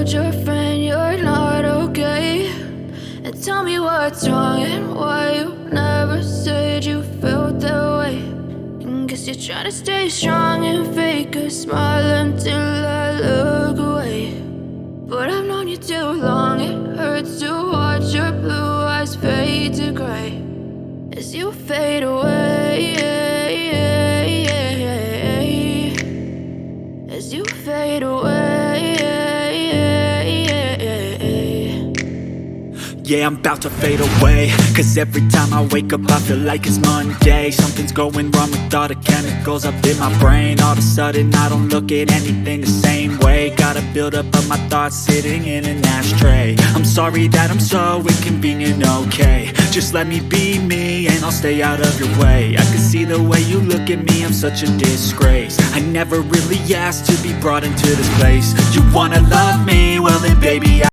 told your friend you're not okay, and tell me what's wrong and why you never said you felt that way. And guess you're trying to stay strong and fake a smile until I look away. But I've known you too long, it hurts to watch your blue eyes fade to gray as you fade away, as you fade away. Yeah, I'm about to fade away, cause every time I wake up I feel like it's Monday. Something's going wrong with all the chemicals up in my brain. All of a sudden I don't look at anything the same way. Got a buildup of my thoughts sitting in an ashtray. I'm sorry that I'm so inconvenient, okay. Just let me be me and I'll stay out of your way. I can see the way you look at me, I'm such a disgrace. I never really asked to be brought into this place. You wanna love me,